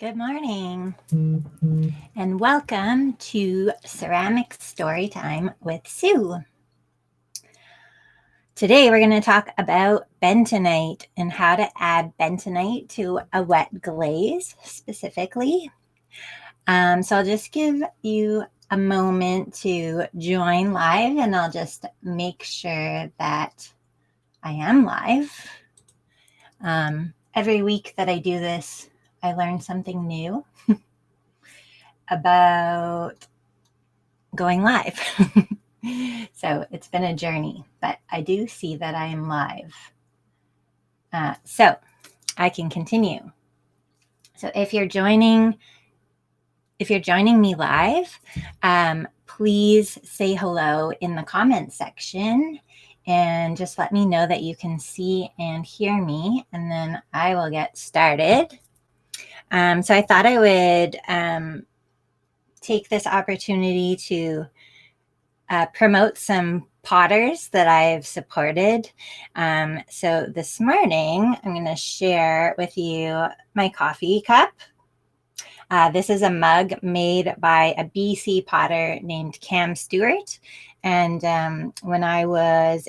Good morning and welcome to Ceramic Story Time with Sue. Today we're going to talk about bentonite and how to add bentonite to a wet glaze specifically. So I'll just give you a moment to join live and I'll just make sure that I am live. Every week that I do this, I learn something new about going live. So it's been a journey, but I do see that I am live. So I can continue. So if you're joining me live, please say hello in the comments section and just let me know that you can see and hear me, and then I will get started. So I thought I would take this opportunity to promote some potters that I've supported. So this morning, I'm going to share with you my coffee cup. This is a mug made by a BC potter named Cam Stewart. And when I was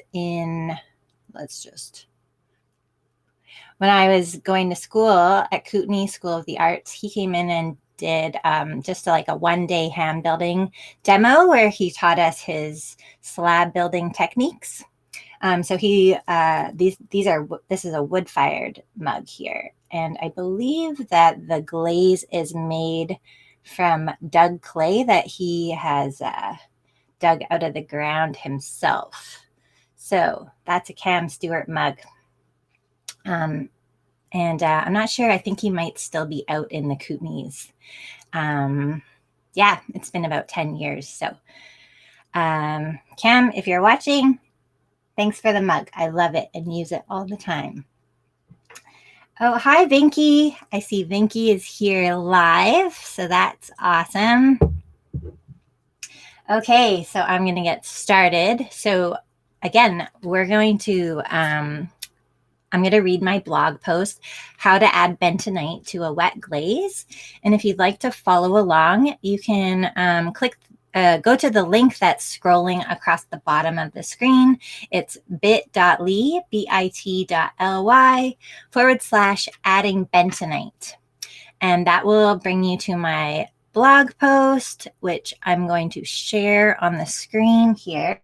going to school at Kootenai School of the Arts, he came in and did just like a one-day hand building demo where he taught us his slab building techniques. So this is a wood-fired mug here, and I believe that the glaze is made from dug clay that he has dug out of the ground himself. So that's a Cam Stewart mug. And I'm not sure. I think he might still be out in the Kootenays. Yeah, it's been about 10 years. So, Cam, if you're watching, thanks for the mug. I love it and use it all the time. Oh, hi, Vinky. I see Vinky is here live, so that's awesome. Okay, so I'm going to get started. So, again, I'm going to read my blog post, How to Add Bentonite to a Wet Glaze. And if you'd like to follow along, you can go to the link that's scrolling across the bottom of the screen. It's bit.ly, bit.ly/adding bentonite. And that will bring you to my blog post, which I'm going to share on the screen here.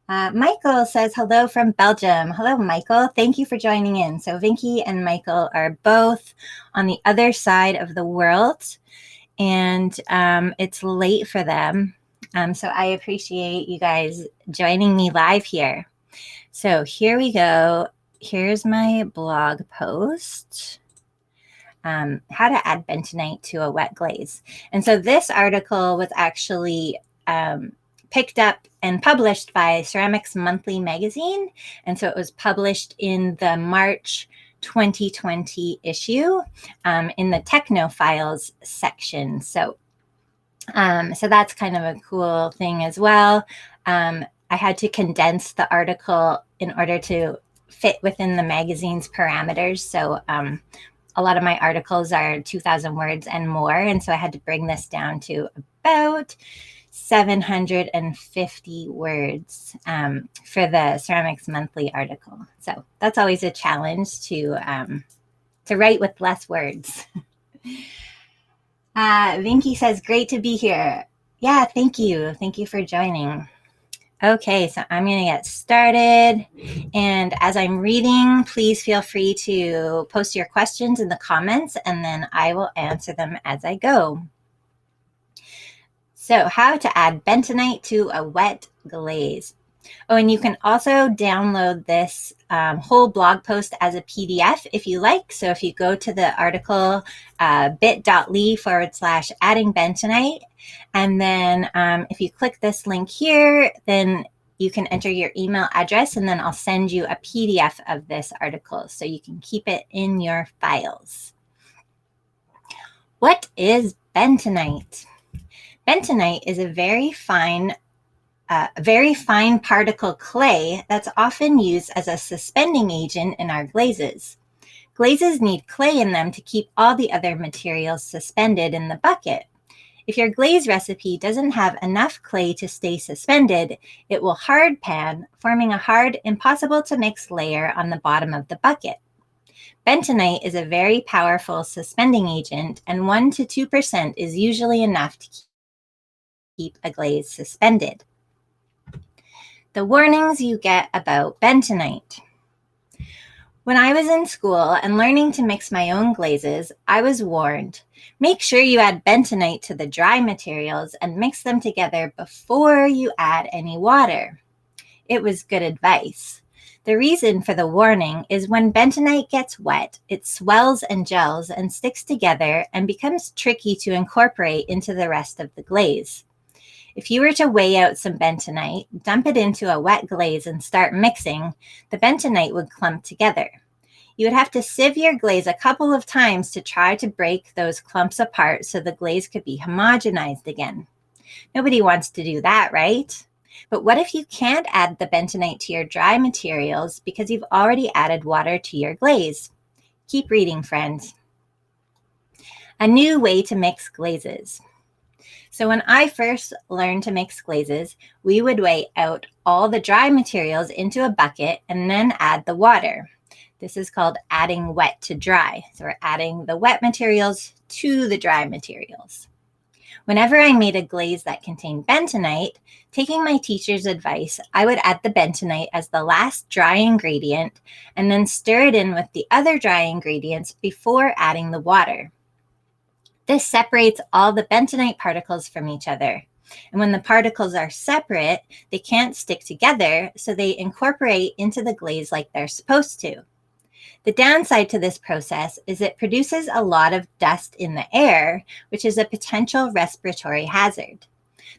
Michael says hello from Belgium. Hello, Michael. Thank you for joining in. So Vinky and Michael are both on the other side of the world, and it's late for them. So I appreciate you guys joining me live here. So here we go. Here's my blog post. How to add bentonite to a wet glaze. And so this article was actually picked up and published by Ceramics Monthly magazine. And so it was published in the March 2020 issue in the Technophiles section. So that's kind of a cool thing as well. I had to condense the article in order to fit within the magazine's parameters. So a lot of my articles are 2,000 words and more. And so I had to bring this down to about 750 words for the Ceramics Monthly article. So that's always a challenge to write with less words. Vinky says, great to be here. Yeah, thank you. Thank you for joining. Okay, so I'm going to get started. And as I'm reading, please feel free to post your questions in the comments, and then I will answer them as I go. So how to add bentonite to a wet glaze. Oh, and you can also download this whole blog post as a PDF if you like. So if you go to the article bit.ly/adding bentonite, and then if you click this link here, then you can enter your email address, and then I'll send you a PDF of this article so you can keep it in your files. What is bentonite? Bentonite is a very fine particle clay that's often used as a suspending agent in our glazes. Glazes need clay in them to keep all the other materials suspended in the bucket. If your glaze recipe doesn't have enough clay to stay suspended, it will hard pan, forming a hard, impossible to mix layer on the bottom of the bucket. Bentonite is a very powerful suspending agent, and 1 to 2% is usually enough to keep a glaze suspended. The warnings you get about bentonite. When I was in school and learning to mix my own glazes, I was warned, make sure you add bentonite to the dry materials and mix them together before you add any water. It was good advice. The reason for the warning is when bentonite gets wet, it swells and gels and sticks together and becomes tricky to incorporate into the rest of the glaze. If you were to weigh out some bentonite, dump it into a wet glaze and start mixing, the bentonite would clump together. You would have to sieve your glaze a couple of times to try to break those clumps apart so the glaze could be homogenized again. Nobody wants to do that, right? But what if you can't add the bentonite to your dry materials because you've already added water to your glaze? Keep reading, friends. A new way to mix glazes. So when I first learned to mix glazes, we would weigh out all the dry materials into a bucket and then add the water. This is called adding wet to dry. So we're adding the wet materials to the dry materials. Whenever I made a glaze that contained bentonite, taking my teacher's advice, I would add the bentonite as the last dry ingredient and then stir it in with the other dry ingredients before adding the water. This separates all the bentonite particles from each other. And when the particles are separate, they can't stick together, so they incorporate into the glaze like they're supposed to. The downside to this process is it produces a lot of dust in the air, which is a potential respiratory hazard.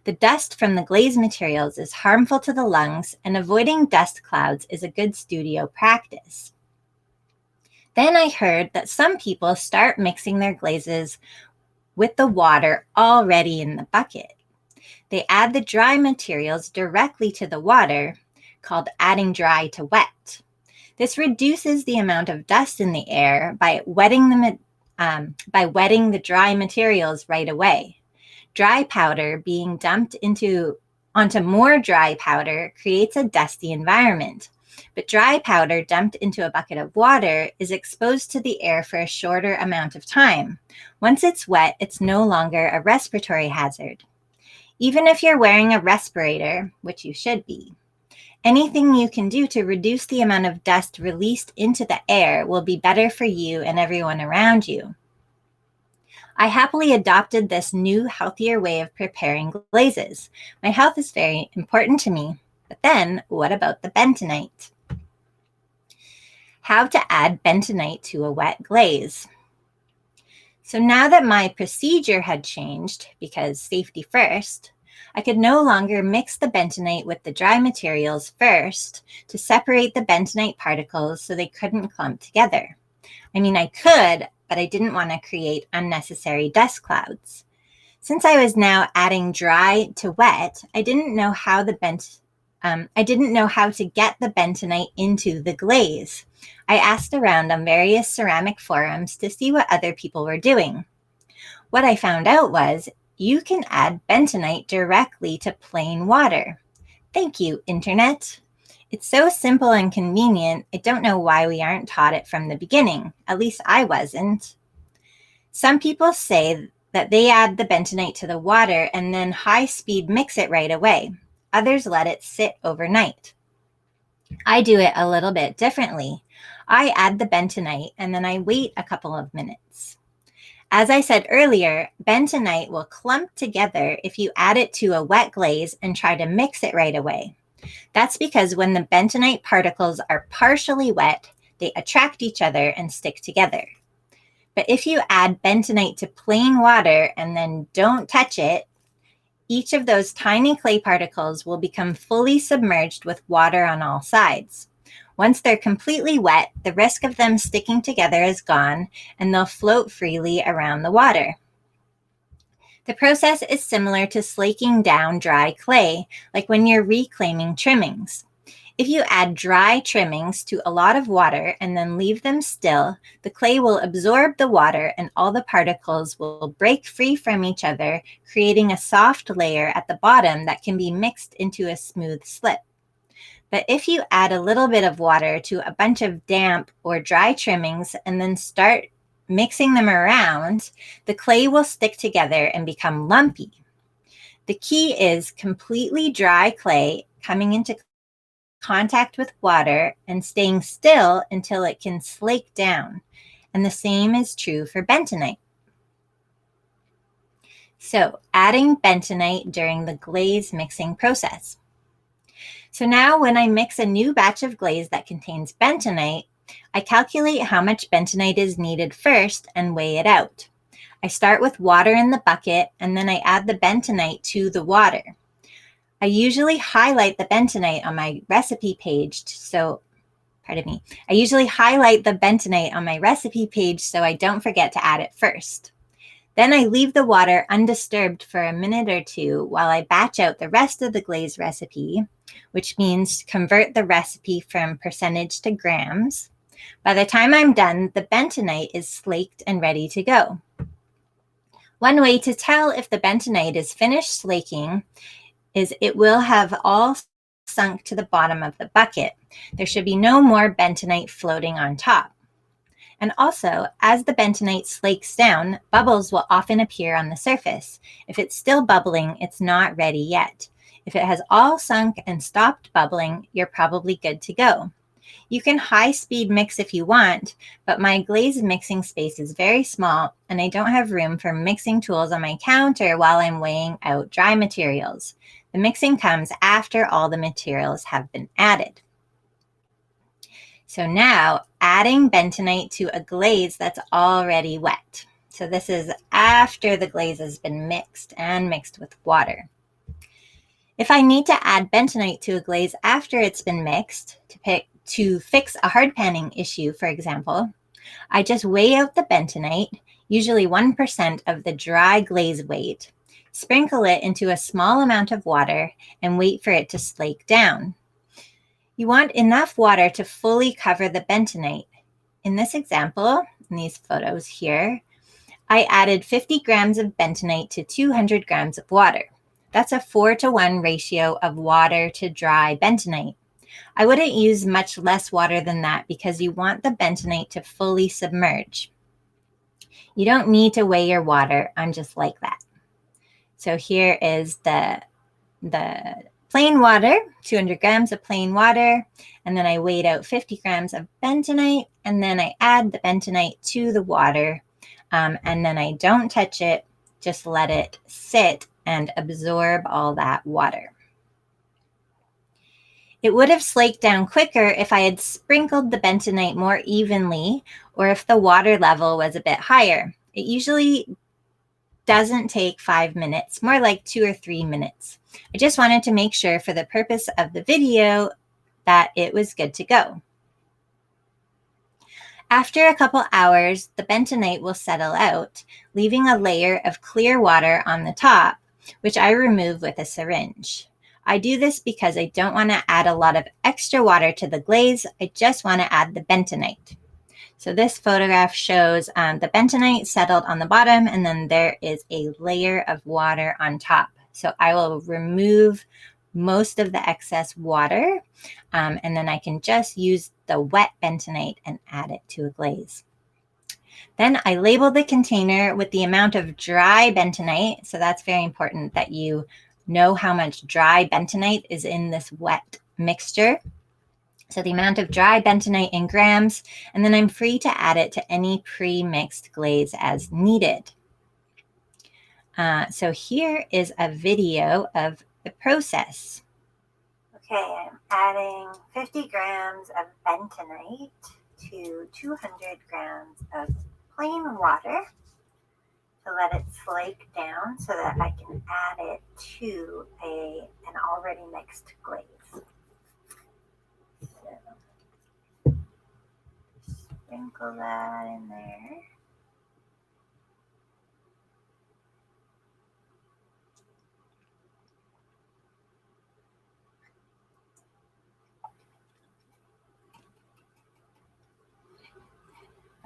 The dust from the glaze materials is harmful to the lungs, and avoiding dust clouds is a good studio practice. Then I heard that some people start mixing their glazes with the water already in the bucket. They add the dry materials directly to the water, called adding dry to wet. This reduces the amount of dust in the air by wetting the dry materials right away. Dry powder being dumped onto more dry powder creates a dusty environment. But dry powder dumped into a bucket of water is exposed to the air for a shorter amount of time. Once it's wet, it's no longer a respiratory hazard. Even if you're wearing a respirator, which you should be, anything you can do to reduce the amount of dust released into the air will be better for you and everyone around you. I happily adopted this new, healthier way of preparing glazes. My health is very important to me. But then, what about the bentonite? How to add bentonite to a wet glaze. So now that my procedure had changed, because safety first, I could no longer mix the bentonite with the dry materials first to separate the bentonite particles so they couldn't clump together. I mean, I could, but I didn't want to create unnecessary dust clouds. Since I was now adding dry to wet, I didn't know how to get the bentonite into the glaze. I asked around on various ceramic forums to see what other people were doing. What I found out was you can add bentonite directly to plain water. Thank you, Internet. It's so simple and convenient, I don't know why we aren't taught it from the beginning. At least I wasn't. Some people say that they add the bentonite to the water and then high-speed mix it right away. Others let it sit overnight. I do it a little bit differently. I add the bentonite and then I wait a couple of minutes. As I said earlier, bentonite will clump together if you add it to a wet glaze and try to mix it right away. That's because when the bentonite particles are partially wet, they attract each other and stick together. But if you add bentonite to plain water and then don't touch it, each of those tiny clay particles will become fully submerged with water on all sides. Once they're completely wet, the risk of them sticking together is gone, and they'll float freely around the water. The process is similar to slaking down dry clay, like when you're reclaiming trimmings. If you add dry trimmings to a lot of water and then leave them still, the clay will absorb the water and all the particles will break free from each other, creating a soft layer at the bottom that can be mixed into a smooth slip. But if you add a little bit of water to a bunch of damp or dry trimmings and then start mixing them around, the clay will stick together and become lumpy. The key is completely dry clay coming into contact with water and staying still until it can slake down. And the same is true for bentonite. So, adding bentonite during the glaze mixing process. So now when I mix a new batch of glaze that contains bentonite, I calculate how much bentonite is needed first and weigh it out. I start with water in the bucket and then I add the bentonite to the water. I usually highlight the bentonite on my recipe page so I usually highlight the bentonite on my recipe page so I don't forget to add it first. Then I leave the water undisturbed for a minute or two while I batch out the rest of the glaze recipe, which means convert the recipe from percentage to grams. By the time I'm done, the bentonite is slaked and ready to go. One way to tell if the bentonite is finished slaking is it will have all sunk to the bottom of the bucket. There should be no more bentonite floating on top. And also, as the bentonite slakes down, bubbles will often appear on the surface. If it's still bubbling, it's not ready yet. If it has all sunk and stopped bubbling, you're probably good to go. You can high-speed mix if you want, but my glaze mixing space is very small and I don't have room for mixing tools on my counter while I'm weighing out dry materials. The mixing comes after all the materials have been added. So now adding bentonite to a glaze that's already wet. So this is after the glaze has been mixed and mixed with water. If I need to add bentonite to a glaze after it's been mixed to fix a hard panning issue, for example, I just weigh out the bentonite, usually 1% of the dry glaze weight, sprinkle it into a small amount of water, and wait for it to slake down. You want enough water to fully cover the bentonite. In this example, in these photos here, I added 50 grams of bentonite to 200 grams of water. That's a 4-to-1 ratio of water to dry bentonite. I wouldn't use much less water than that because you want the bentonite to fully submerge. You don't need to weigh your water. I'm just like that. So here is the plain water, 200 grams of plain water, and then I weighed out 50 grams of bentonite, and then I add the bentonite to the water, and then I don't touch it, just let it sit and absorb all that water. It would have slaked down quicker if I had sprinkled the bentonite more evenly or if the water level was a bit higher. It usually doesn't take 5 minutes, more like 2 or 3 minutes. I just wanted to make sure for the purpose of the video that it was good to go. After a couple hours, the bentonite will settle out, leaving a layer of clear water on the top, which I remove with a syringe. I do this because I don't want to add a lot of extra water to the glaze. I just want to add the bentonite. So this photograph shows the bentonite settled on the bottom, and then there is a layer of water on top. So I will remove most of the excess water, and then I can just use the wet bentonite and add it to a glaze. Then I label the container with the amount of dry bentonite. So that's very important that you know how much dry bentonite is in this wet mixture. So the amount of dry bentonite in grams, and then I'm free to add it to any pre-mixed glaze as needed. So here is a video of the process. Okay, I'm adding 50 grams of bentonite to 200 grams of plain water to let it slake down so that I can add it to an already mixed glaze. So, sprinkle that in there.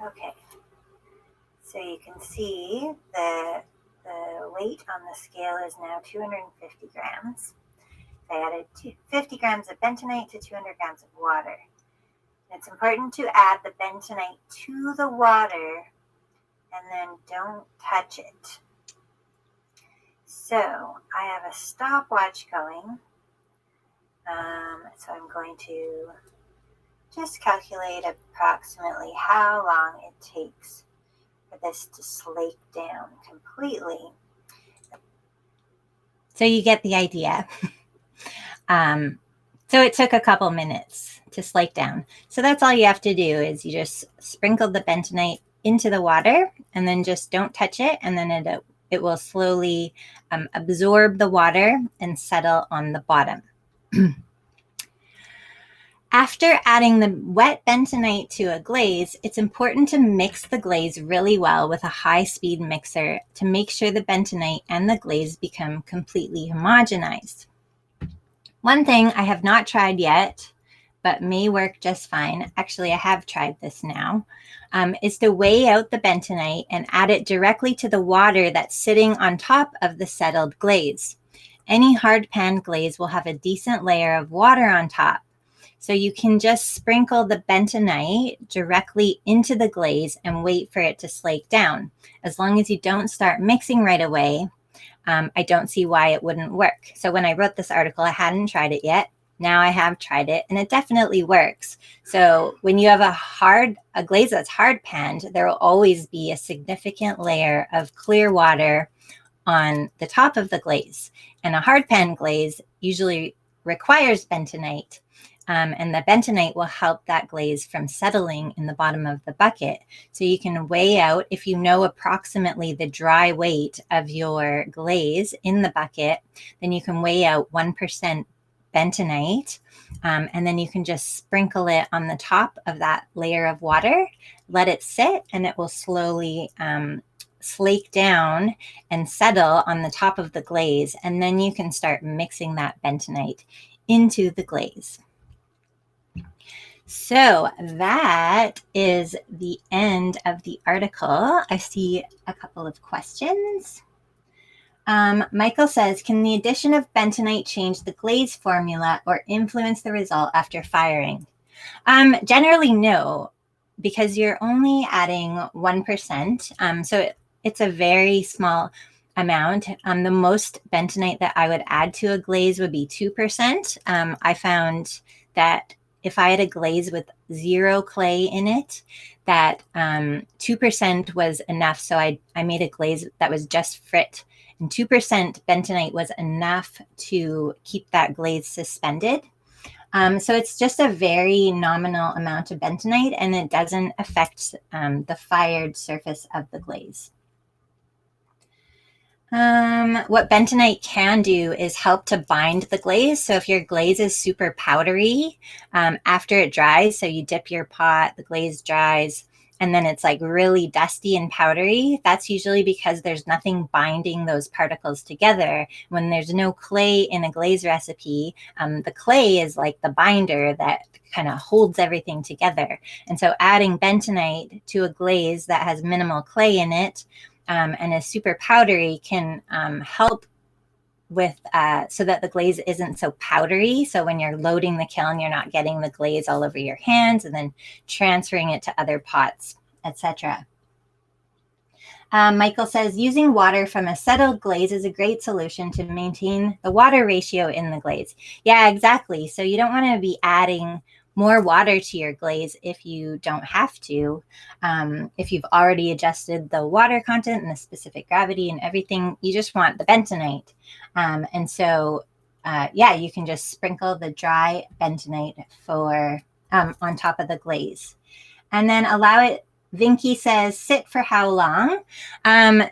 Okay, so you can see the weight on the scale is now 250 grams. I added 50 grams of bentonite to 200 grams of water. It's important to add the bentonite to the water and then don't touch it. So I have a stopwatch going. So I'm going to just calculate approximately how long it takes for this to slake down completely. So you get the idea. So it took a couple minutes to slake down. So that's all you have to do is you just sprinkle the bentonite into the water and then just don't touch it, and then it will slowly absorb the water and settle on the bottom. After adding the wet bentonite to a glaze, it's important to mix the glaze really well with a high-speed mixer to make sure the bentonite and the glaze become completely homogenized. One thing I have not tried yet, but may work just fine, actually I have tried this now, is to weigh out the bentonite and add it directly to the water that's sitting on top of the settled glaze. Any hard pan glaze will have a decent layer of water on top. So you can just sprinkle the bentonite directly into the glaze and wait for it to slake down. As long as you don't start mixing right away, I don't see why it wouldn't work. So when I wrote this article, I hadn't tried it yet. Now I have tried it and it definitely works. So when you have a glaze that's hard panned, there will always be a significant layer of clear water on the top of the glaze. And a hard pan glaze usually requires bentonite. And the bentonite will help that glaze from settling in the bottom of the bucket. So you can weigh out, if you know approximately the dry weight of your glaze in the bucket, then you can weigh out 1% bentonite, and then you can just sprinkle it on the top of that layer of water, let it sit, and it will slowly slake down and settle on the top of the glaze. And then you can start mixing that bentonite into the glaze. So that is the end of the article. I see a couple of questions. Michael says, can the addition of bentonite change the glaze formula or influence the result after firing? Generally, no, because you're only adding 1%. So it's a very small amount. The most bentonite that I would add to a glaze would be 2%. I found that if I had a glaze with 0 clay in it, that 2% was enough. So I made a glaze that was just frit, and 2% bentonite was enough to keep that glaze suspended. So it's just a very nominal amount of bentonite, and it doesn't affect the fired surface of the glaze. What bentonite can do is help to bind the glaze. So if your glaze is super powdery, after it dries, so you dip your pot, the glaze dries, and then it's like really dusty and powdery, that's usually because there's nothing binding those particles together. When there's no clay in a glaze recipe, the clay is like the binder that kind of holds everything together. And so adding bentonite to a glaze that has minimal clay in it and is super powdery can help with so that the glaze isn't so powdery. So when you're loading the kiln, you're not getting the glaze all over your hands and then transferring it to other pots, etc. Michael says, using water from a settled glaze is a great solution to maintain the water ratio in the glaze. Yeah, exactly. So you don't want to be adding more water to your glaze if you don't have to. If you've already adjusted the water content and the specific gravity and everything, you just want the bentonite. And so, yeah, you can just sprinkle the dry bentonite on top of the glaze. And then allow it, Vinky says, sit for how long?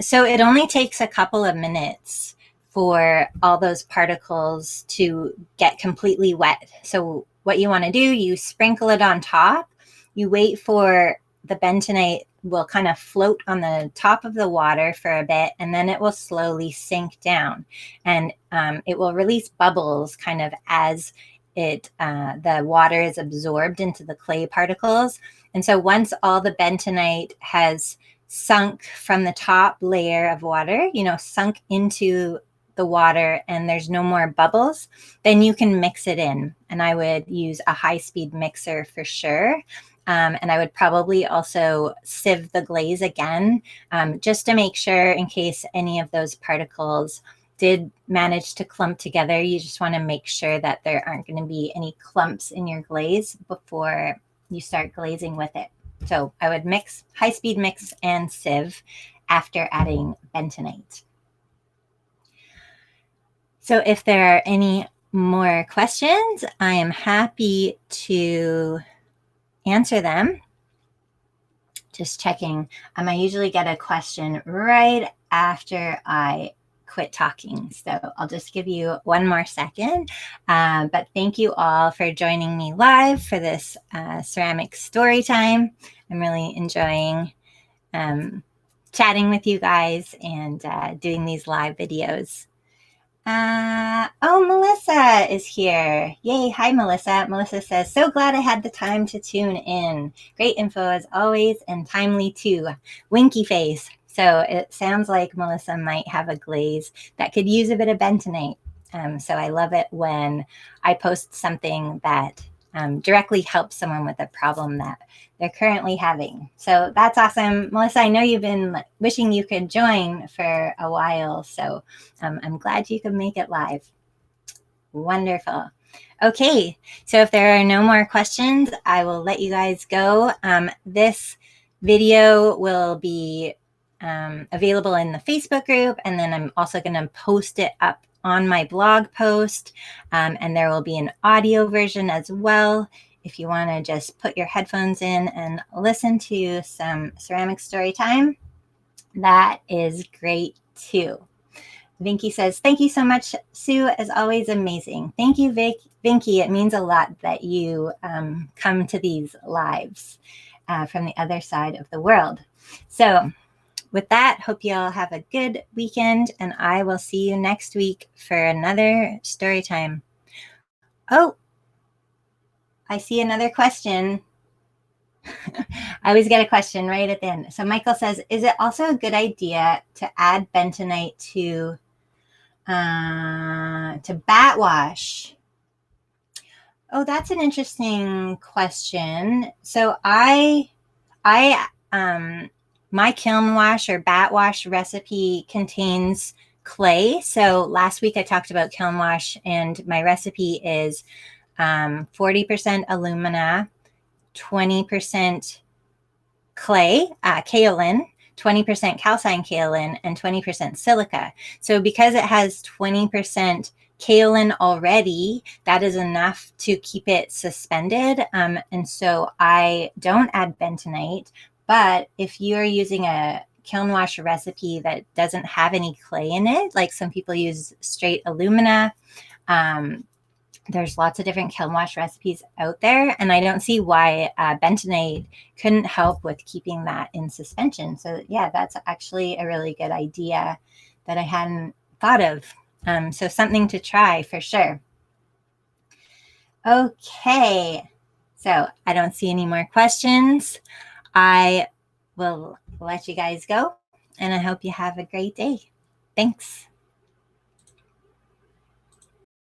So it only takes a couple of minutes for all those particles to get completely wet. So what you want to do, you sprinkle it on top, you wait for the bentonite will kind of float on the top of the water for a bit, and then it will slowly sink down. And it will release bubbles kind of as the water is absorbed into the clay particles. And so once all the bentonite has sunk from the top layer of water, sunk into the water and there's no more bubbles, then you can mix it in. And I would use a high-speed mixer for sure. And I would probably also sieve the glaze again, just to make sure in case any of those particles did manage to clump together. You just want to make sure that there aren't going to be any clumps in your glaze before you start glazing with it. So I would mix, high-speed mix and sieve after adding bentonite. So if there are any more questions, I am happy to answer them. Just checking. I usually get a question right after I quit talking. So I'll just give you one more second. But thank you all for joining me live for this ceramic story time. I'm really enjoying chatting with you guys and doing these live videos. Oh, Melissa is here. Yay. Hi, Melissa. Melissa says, so glad I had the time to tune in. Great info as always and timely too. Winky face. So it sounds like Melissa might have a glaze that could use a bit of bentonite. So I love it when I post something that directly helps someone with a problem that they're currently having. So that's awesome. Melissa, I know you've been wishing you could join for a while, so I'm glad you could make it live. Wonderful. Okay, so if there are no more questions, I will let you guys go. This video will be available in the Facebook group, and then I'm also going to post it up on my blog post, and there will be an audio version as well if you want to just put your headphones in and listen to some ceramic story time. That is great too. Vinky says, thank you so much, Sue, as always, amazing. Thank you, Vinky. It means a lot that you come to these lives from the other side of the world. So with that, hope you all have a good weekend, and I will see you next week for another story time. Oh, I see another question. I always get a question right at the end. So Michael says, is it also a good idea to add bentonite to bat wash? Oh, that's an interesting question. So my kiln wash or bat wash recipe contains clay. So last week I talked about kiln wash, and my recipe is 40% alumina, 20% clay, kaolin, 20% calcined kaolin, and 20% silica. So because it has 20% kaolin already, that is enough to keep it suspended. And so I don't add bentonite. But if you're using a kiln wash recipe that doesn't have any clay in it, like some people use straight alumina, there's lots of different kiln wash recipes out there, and I don't see why bentonite couldn't help with keeping that in suspension. So yeah, that's actually a really good idea that I hadn't thought of. So something to try for sure. Okay, so I don't see any more questions. I will let you guys go, and I hope you have a great day. Thanks.